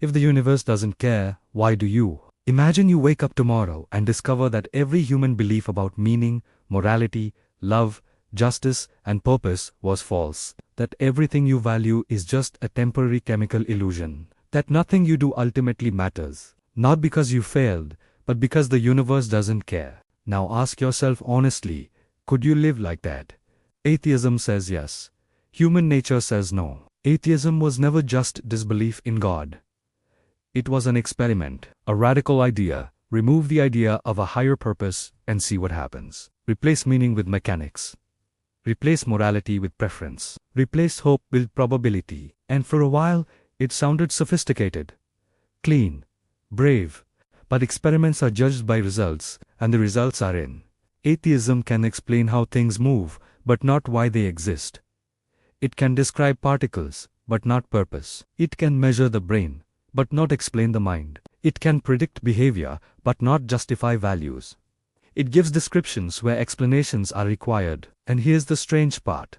If the universe doesn't care, why do you? Imagine you wake up tomorrow and discover that every human belief about meaning, morality, love, justice, and purpose was false. That everything you value is just a temporary chemical illusion. That nothing you do ultimately matters. Not because you failed, but because the universe doesn't care. Now ask yourself honestly, could you live like that? Atheism says yes. Human nature says no. Atheism was never just disbelief in God. It was an experiment, a radical idea. Remove the idea of a higher purpose and see what happens. Replace meaning with mechanics. Replace morality with preference. Replace hope with probability. And for a while, it sounded sophisticated, clean, brave. But experiments are judged by results, and the results are in. Atheism can explain how things move, but not why they exist. It can describe particles, but not purpose. It can measure the brain, but not explain the mind. It can predict behavior, but not justify values. It gives descriptions where explanations are required. And here's the strange part.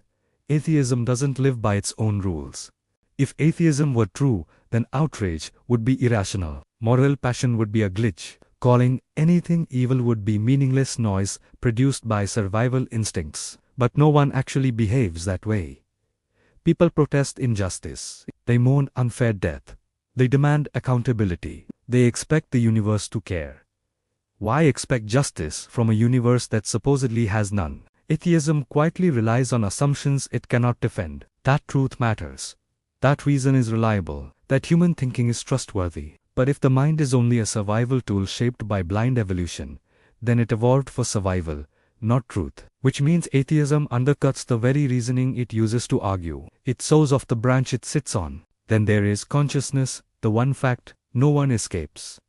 Atheism doesn't live by its own rules. If atheism were true, then outrage would be irrational. Moral passion would be a glitch. Calling anything evil would be meaningless noise produced by survival instincts. But no one actually behaves that way. People protest injustice. They mourn unfair death. They demand accountability. They expect the universe to care. Why expect justice from a universe that supposedly has none? Atheism quietly relies on assumptions it cannot defend. That truth matters. That reason is reliable. That human thinking is trustworthy. But if the mind is only a survival tool shaped by blind evolution, then it evolved for survival, not truth. Which means atheism undercuts the very reasoning it uses to argue. It saws off the branch it sits on. Then there is consciousness, the one fact no one escapes.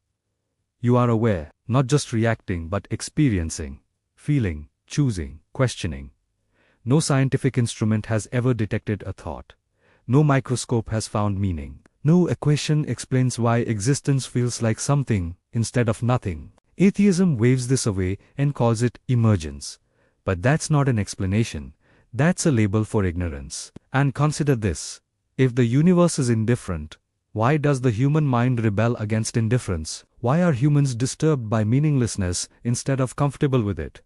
You are aware, not just reacting but experiencing, feeling, choosing, questioning. No scientific instrument has ever detected a thought. No microscope has found meaning. No equation explains why existence feels like something instead of nothing. Atheism waves this away and calls it emergence. But that's not an explanation. That's a label for ignorance. And consider this. If the universe is indifferent, why does the human mind rebel against indifference? Why are humans disturbed by meaninglessness instead of comfortable with it?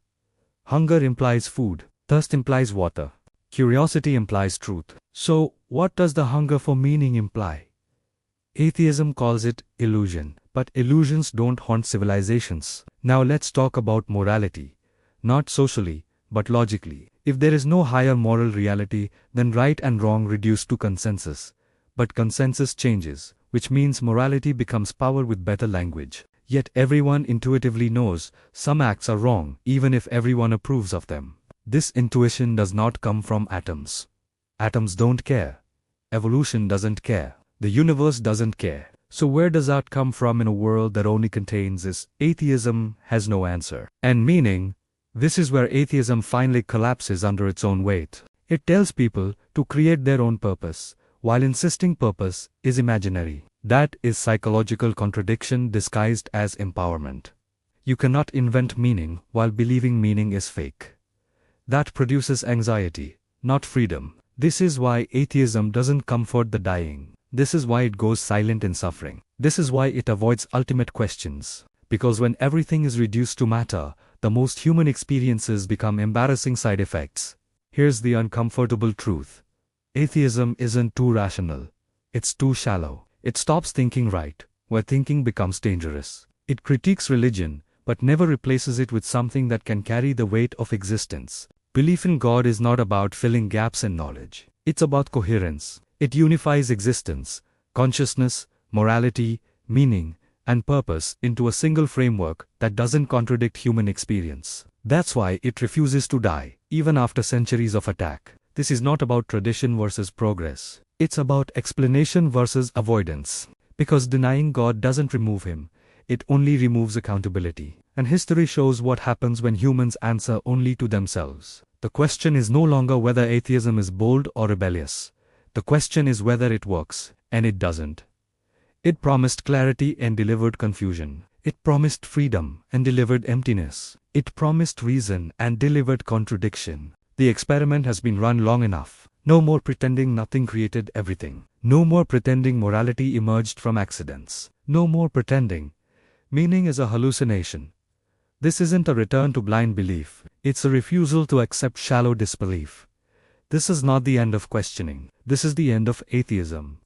Hunger implies food. Thirst implies water. Curiosity implies truth. So, what does the hunger for meaning imply? Atheism calls it illusion. But illusions don't haunt civilizations. Now let's talk about morality. Not socially, but logically. If there is no higher moral reality, then right and wrong reduce to consensus. But consensus changes, which means morality becomes power with better language. Yet everyone intuitively knows some acts are wrong, even if everyone approves of them. This intuition does not come from atoms. Atoms don't care. Evolution doesn't care. The universe doesn't care. So where does art come from in a world that only contains this? Atheism has no answer. And meaning, this is where atheism finally collapses under its own weight. It tells people to create their own purpose, while insisting purpose is imaginary. That is psychological contradiction disguised as empowerment. You cannot invent meaning while believing meaning is fake. That produces anxiety, not freedom. This is why atheism doesn't comfort the dying. This is why it goes silent in suffering. This is why it avoids ultimate questions. Because when everything is reduced to matter, the most human experiences become embarrassing side effects. Here's the uncomfortable truth. Atheism isn't too rational. It's too shallow. It stops thinking right, where thinking becomes dangerous. It critiques religion, but never replaces it with something that can carry the weight of existence. Belief in God is not about filling gaps in knowledge. It's about coherence. It unifies existence, consciousness, morality, meaning, and purpose into a single framework that doesn't contradict human experience. That's why it refuses to die, even after centuries of attack. This is not about tradition versus progress. It's about explanation versus avoidance. Because denying God doesn't remove him, it only removes accountability. And history shows what happens when humans answer only to themselves. The question is no longer whether atheism is bold or rebellious. The question is whether it works, and it doesn't. It promised clarity and delivered confusion. It promised freedom and delivered emptiness. It promised reason and delivered contradiction. The experiment has been run long enough. No more pretending nothing created everything. No more pretending morality emerged from accidents. No more pretending meaning is a hallucination. This isn't a return to blind belief. It's a refusal to accept shallow disbelief. This is not the end of questioning. This is the end of atheism.